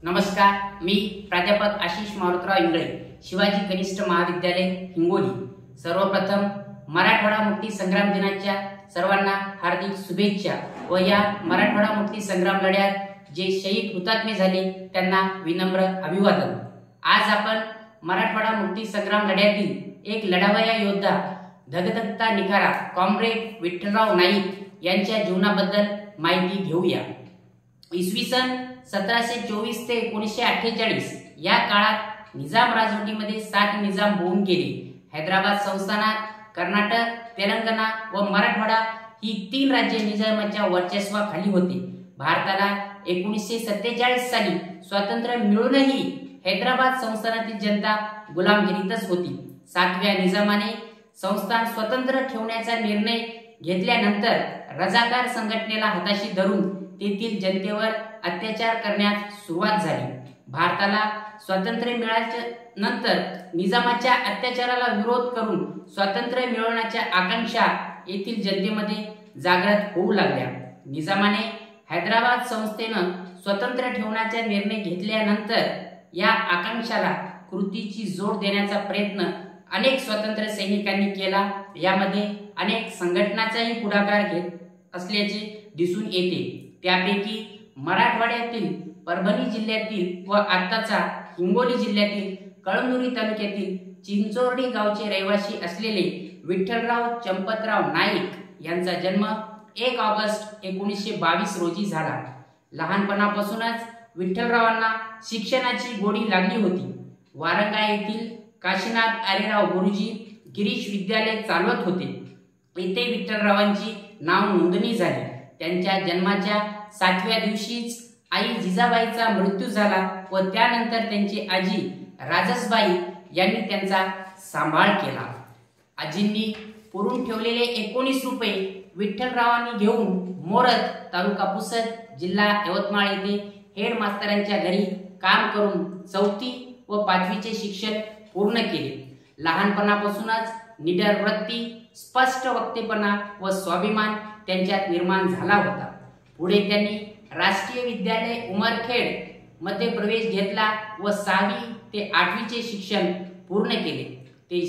नमस्कार, मी प्राध्यापक आशिष मारुतराव इंगळे, शिवाजी कनिष्ठ महाविद्यालय हिंगोली। सर्वप्रथम मराठवाडा मुक्ती संग्राम दिनाच्या सर्वांना हार्दिक शुभेच्छा व या मराठवाडा मुक्ती संग्राम लढ्यात जे शहीद हुतात्मे झाले त्यांना विनम्र अभिवादन। आज आपण मराठवाडा मुक्ती संग्राम लढ्यातील एक लढावया योद्धा धगधगता निखारा कॉम्रेड विठ्ठलराव नाईक यांच्या जीवनाबद्दल माहिती घेऊया। इसवी सन 1724 ते 1948 या काळात निजाम राजवटीमध्ये 7 निजाम होऊन गेले। हैदराबाद संस्थानात कर्नाटक, तेलंगणा व मराठवाडा ही 3 राज्ये निजामाच्या वर्चस्वाखाली होती। भारताला 1947 साली स्वातंत्र्य मिळूनही हैदराबाद संस्थानातील जनता गुलामगिरीतच होती। 7व्या निजामाने संस्थान स्वतंत्र ठेवण्याचा निर्णय घेतल्यानंतर रजाकार संघटनेला हाताशी धरून तेथील जनतेवर अत्याचार करण्यास सुरुवात झाली। भारताला स्वातंत्र्य मिळाल्यानंतर निजामाच्या अत्याचाराला विरोध करून स्वातंत्र्य मिळवण्याच्या आकांक्षा येथील जनतेमध्ये जागृत होऊ लागल्या। निजामाने हैदराबाद संस्थेनं स्वतंत्र ठेवण्याचा निर्णय घेतल्यानंतर या आकांक्षाला कृतीची जोड देण्याचा प्रयत्न अनेक स्वातंत्र्य सैनिकांनी केला। यामध्ये अनेक संघटनांचाही पुढाकार घेत असल्याचे दिसून येते। त्यापैकी मराठवाड्यातील परभणी जिल्ह्यातील व आत्ताचा हिंगोली जिल्ह्यातील कळमनुरी तालुक्यातील चिंचोर्डी गावचे रहिवासी असलेले विठ्ठलराव चंपतराव नाईक यांचा जन्म 1 ऑगस्ट 1922 रोजी झाला। लहानपणापासूनच विठ्ठलरावांना शिक्षणाची गोडी लागली होती। वारंगा येथील काशीनाथ आरेराव गुरुजी गिरीश विद्यालय चालवत होते। येथे विठ्ठलरावांची नाव नोंदणी झाली। त्यांच्या जन्माच्या 7व्या दिवशीच आई जिजाबाईचा मृत्यू झाला व त्यानंतर त्यांची आजी राजसबाई यांनी त्यांचा सांभाळ केला। आजींनी पुरून ठेवलेले 19 रुपये विठ्ठलरावांनी घेऊन मोरत, तालुका पुसद, जिल्हा यवतमाळ येथे हेडमास्तरांच्या घरी काम करून 4थी व 5वीचे शिक्षण पूर्ण केले। लहानपणापासूनच निडर वृत्ती, स्पष्ट वक्तेपणा व स्वाभिमान त्यांच्यात निर्माण झाला होता। पुढे त्यांनी राष्ट्रीय विद्यालय उमरखेड मध्ये प्रवेश घेतला व 6वी ते 8वीचे शिक्षण पूर्ण केले। ते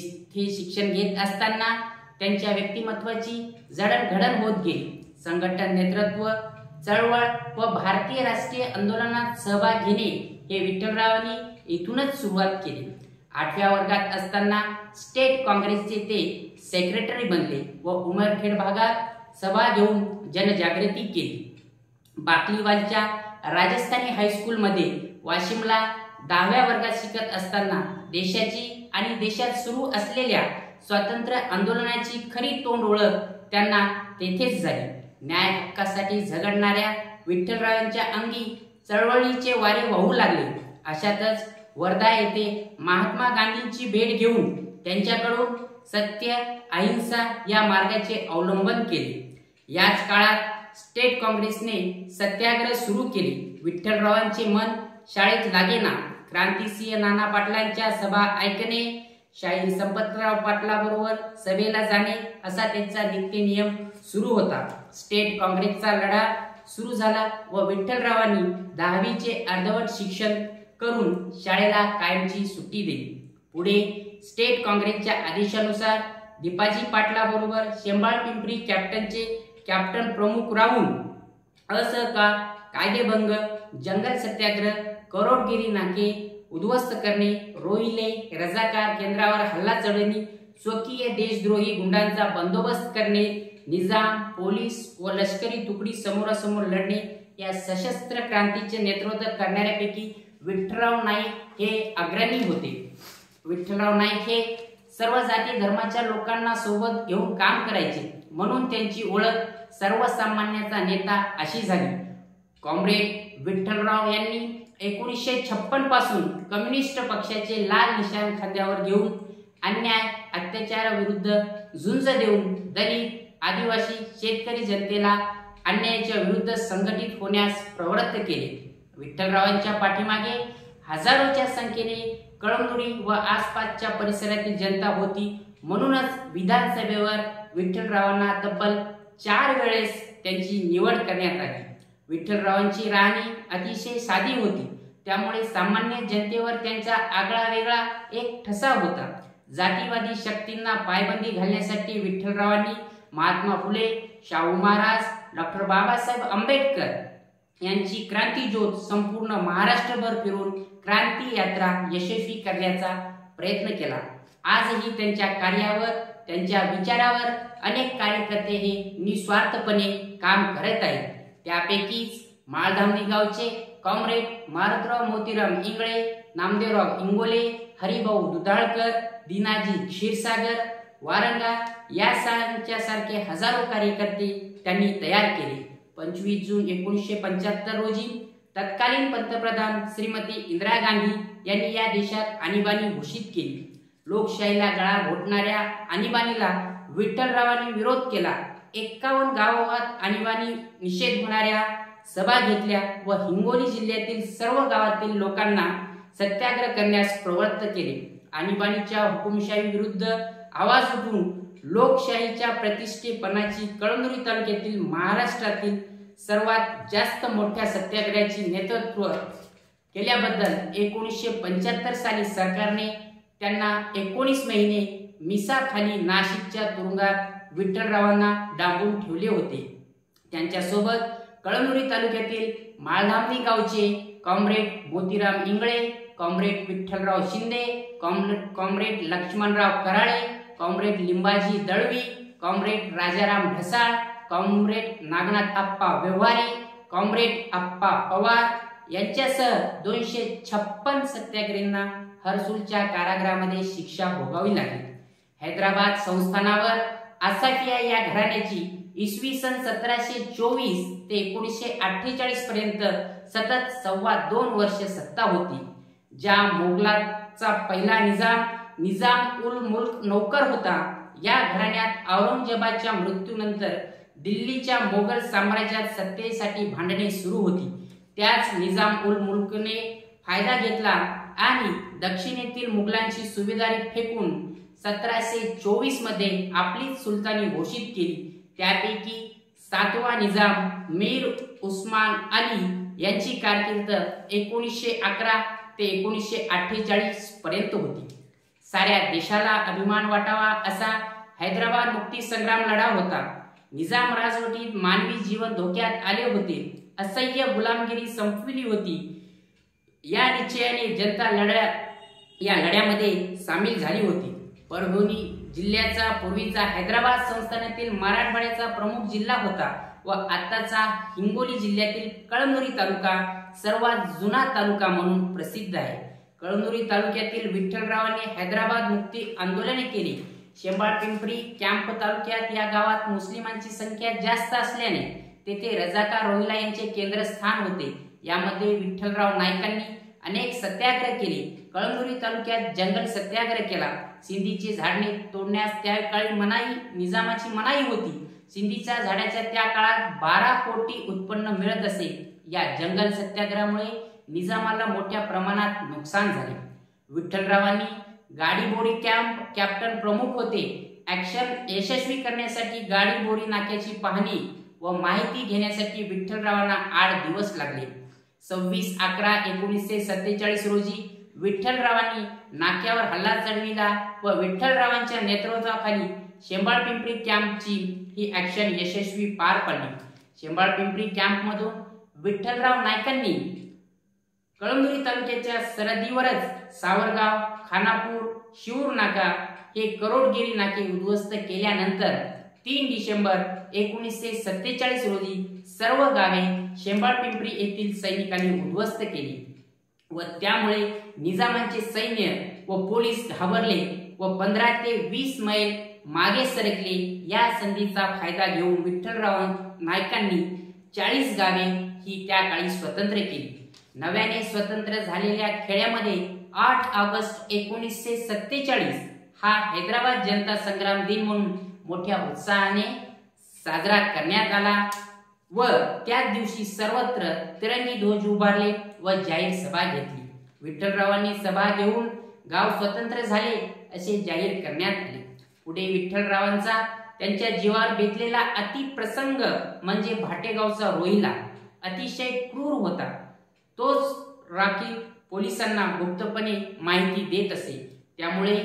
शिक्षण घेत असताना त्यांच्या व्यक्तिमत्वाची जडणघडण होत गेली। संघटन नेतृत्व, चळवळ व भारतीय राष्ट्रीय आंदोलनात सहभाग घेणे हे विठ्ठलरावांनी इथूनच सुरुवात केली। 8व्या वर्गात असताना स्टेट काँग्रेसचे ते सेक्रेटरी बनले व उमरखेड भागात सभा घेऊन जनजागृती केली। बाकलीवालच्या राजस्थानी हायस्कूल मध्ये वाशिमला 10व्या वर्गात शिकत असताना देशाची आणि देशात सुरू असलेल्या स्वातंत्र्य आंदोलनाची खरी तोंड ओळख त्यांना तेथेच झाली। न्याय हक्कासाठी झगडणाऱ्या विठ्ठलरावांच्या अंगी चळवळीचे वारे वाहू लागले। अशातच वर्धा येथे महात्मा गांधींची भेट घेऊन त्यांच्याकडून सत्य, अहिंसा या मार्गाचे अवलंबन केले। याच काळात स्टेट काँग्रेसने सत्याग्रह सुरू केले। विठ्ठलरावांचे मन शाळेत लागेना। क्रांतिसिंह नाना पाटलांच्या सभा ऐकणे, शाहीर संपतराव पाटलाबरोबर सभेला जाणे असा त्यांचा नित्य नियम सुरू होता। स्टेट काँग्रेसचा लढा सुरू झाला व विठ्ठलरावांनी 10वीचे अर्धवट शिक्षण करून शाळेला कायमची सुट्टी दिली। पुढे स्टेट काँग्रेसच्या आदेशानुसार दीपाजी पाटलाबरोबर शेंबाळपिंपरी कॅप्टन प्रमुख राहून असहकार, कायदेभंग, जंगल सत्याग्रह, करोडगिरी नाके उद्ध्वस्त करणे, रोहिले, रजाकार केंद्रावर हल्ला चढवणे, स्वकीय देशद्रोही गुंडांचा बंदोबस्त करणे, निजाम, पोलीस व लष्करी तुकडी समोरासमोर लढणे या सशस्त्र क्रांतीचे नेतृत्व करणाऱ्यापैकी विठ्ठलराव नाईक हे अग्रणी होते। विठ्ठलराव नाईक हे सर्व जाती धर्माच्या लोकांना सोबत घेऊन काम करायचे, म्हणून त्यांची ओळख सर्वसामान्यांचा नेता अशी झाली। कॉम्रेड विठ्ठलराव यांनी 1956 पासून कम्युनिस्ट पक्षाचे लाल निशाण खांद्यावर घेऊन अन्याय अत्याचाराविरुद्ध झुंज देऊन दलित, आदिवासी, शेतकरी जनतेला अन्यायाच्या विरुद्ध संघटित होण्यास प्रवृत्त केले। विठ्ठलरावांच्या पाठीमागे हजारोच्या संख्येने कळमनुरी व आसपासच्या परिसरातील जनता होती। म्हणूनच विधानसभेवर विठ्ठलरावांना तब्बल 4 वेळेस त्यांची निवड करण्यात आली। विठ्ठलरावांची राहणी अतिशय साधी होती। त्यामुळे सामान्य जनतेवर त्यांचा आगळा वेगळा एक ठसा होता. जातीवादी शक्तींना पायबंदी घालण्यासाठी विठ्ठलरावांनी महात्मा फुले, शाहू महाराज, डॉक्टर बाबासाहेब आंबेडकर यांची क्रांती ज्योत संपूर्ण महाराष्ट्रभर फिरून क्रांती यात्रा यशस्वी करण्याचा प्रयत्न केला. आजही त्यांच्या कार्यावर, त्यांच्या विचारावर अनेक कार्यकर्ते हे निस्वार्थपणे काम करत आहेत. त्यापैकीच माळधामणी गावचे कॉम्रेड मारुतराव मोतीराम इंगळे, नामदेवराव इंगोले, हरिभाऊ दुधाळकर, दिनाजी क्षीरसागर, वारंगा यासारखे हजारो कार्यकर्ते त्यांनी तयार केले. 25 जून 1975 रोजी तत्कालीन पंतप्रधान श्रीमती इंदिरा गांधी यांनी या देशात आणीबाणी घोषित केली. लोकशाहीला गळा घोटणाऱ्या आणीबाणीला विठ्ठलरावांनी विरोध केला. 51 गावात आणीबाणी निषेध होणाऱ्या सभा घेतल्या व हिंगोली जिल्ह्यातील सर्व गावातील लोकांना सत्याग्रह करण्यास प्रवृत्त केले. आणीबाणीच्या हुकुमशाही विरुद्ध आवाज उठवून लोकशाहीच्या प्रतिष्ठेपणाची कळमनुरी तालुक्यातील महाराष्ट्रातील सर्वात जास्त मोठ्या सत्याग्रहाची नेतृत्व केल्याबद्दल 1975 साली सरकारने त्यांना 19 महिने मिसाखाली नाशिकच्या तुरुंगात विठ्ठलरावांना डांबून ठेवले होते. त्यांच्यासोबत कळमनुरी तालुक्यातील माळधामणी गावचे comrade Motiram Ingale, comrade Vitthalrao Shinde, comrade Laxmanrao Karale, comrade Limbaji Dalvi, comrade Rajaram Dhasal, comrade Nagnath Appa Vyavahare, comrade Appa Pawar यांच्यासह 256 सत्याग्रहींना हर्सुलच्या कारागृहामध्ये शिक्षा भोगावी लागली. हैदराबाद संस्थानावर आसाफिया या घराण्याची इसवी सन 1724 ते 1948 पर्यंत सतत 2.25 वर्ष सत्ता होती. ज्या मोगलाचा पहिला निजाम उल मुल्क नौकर होता, या घराण्यात औरंगजेबाच्या मृत्यूनंतर दिल्लीच्या मोगल साम्राज्यात सत्तेसाठी भांडणे सुरू होती. त्याच निजाम उल मुल्कने फायदा घेतला आणि दक्षिणेतील मुघलांची सुभेदारी फेकून 1724 मध्ये आपलीच सुलतानी घोषित केली. त्यापैकी 7वा निजाम मीर उस्मान अली यांची कारकीर्द 1911 ते 1948 पर्यंत होती. साऱ्या देशाला अभिमान वाटावा असा हैदराबाद मुक्ती संग्राम लढा होता. निजाम राजवटीत मानवी जीवन धोक्यात आले होते. असह्य गुलामगिरी संपविली होती. या निश्चयाने जनता या लढ्यामध्ये सामील झाली होती. परभणी जिल्ह्याचा पूर्वीचा हैदराबाद संस्थानातील मराठवाड्याचा प्रमुख जिल्हा होता व आताचा हिंगोली जिल्ह्यातील कळमनुरी तालुका सर्वात जुना तालुका म्हणून प्रसिद्ध आहे. कळमनुरी तालुक्यातील विठ्ठलरावांनी हैदराबाद मुक्ती आंदोलने केली. शेंबाळपिंपरी कॅम्प तालुक्यात या गावात मुस्लिमांची संख्या जास्त असल्याने तेथे रजाकार रोहिला यांचे केंद्रस्थान होते. यामध्ये विठ्ठलराव नाईकांनी अनेक सत्याग्रह केले. कळमनुरी तालुक्यात जंगल सत्याग्रह केला. सिंधीची झाडे तोडण्यास त्या काळी निजामाची मनाई होती. सिंधीच्या झाडाच्या त्या काळात 12 कोटी उत्पन्न मिळत असे. या जंगल सत्याग्रहामुळे निजामाला मोठ्या प्रमाणात नुकसान झाले. विठ्ठलरावांनी गाडीबोरी कॅप्टन प्रमुख होते. ऍक्शन यशस्वी करण्यासाठी गाडीबोरी नाक्याची पाहणी व माहिती घेण्यासाठी विठ्ठलरावांना 8 दिवस लागले. 26/11/1947 रोजी विठ्ठलरावांनी नाक्यावर हल्ला चढविला व विठ्ठलरावांच्या नेतृत्वाखाली शेंबाळपिंपरी कॅम्पची ही ऍक्शन यशस्वी पार पडली. शेंबाळपिंपरी कॅम्पमधून विठ्ठलराव नाईकांनी कळमनुरी तालुक्याच्या सरहद्दीवरच सावरगाव, खानापूर, शिऊर नाका हे करोडगिरी नाके उद्ध्वस्त केल्यानंतर 3 डिसेंबर 1947 रोजी सर्व गावे शेंबाळपिंपरी येथील सैनिकांनी उद्ध्वस्त केली व त्यामुळे निजामाचे सैन्य व पोलीस घाबरले व 15 ते 20 मैल मागे सरकले. या संधीचा फायदा घेऊन विठ्ठलराव नाईकांनी 40 गावे ही त्या काळी स्वतंत्र केली. नव्याने स्वतंत्र झालेल्या खेड्यामध्ये 8 ऑगस्ट 1947 हा हैदराबाद जनता संग्राम दिन म्हणून मोठ्या उत्साहाने साजरा करण्यात आला व त्याच दिवशी सर्वत्र तिरंगी ध्वज उभारले व जाहीर सभा घेतली. विठ्ठलरावांनी सभा घेऊन गाव स्वतंत्र झाले असे जाहीर करण्यात आले. पुढे विठ्ठलरावांचा त्यांच्या जीवावर बेतलेला अतिप्रसंग म्हणजे भाटेगावचा रोहिला. अतिशय क्रूर होता. तोच राखीव पोलिसांना गुप्तपणे माहिती देत असे. त्यामुळे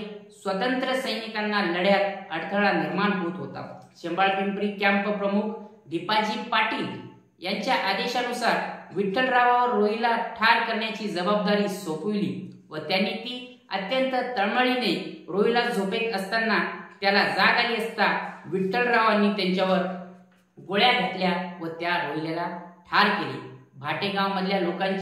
स्वतंत्र सैनिकांना लढ्यात अडथळा निर्माण होत होता. शेंबाळपिंपरी कॅम्प प्रमुख दीपाजी पाटील यांच्या आदेशानुसार विठ्ठलरावावर रोहीला ठार करण्याची जबाबदारी सोपविली व त्यांनी ती अत्यंत तळमळीने रोहीला झोपेत असताना त्याला जाग आली असता विठ्ठलरावांनी त्यांच्यावर गोळ्या घातल्या व त्या रोहिल्याला ठार केले. भाटेगाव मधल्या लोकांची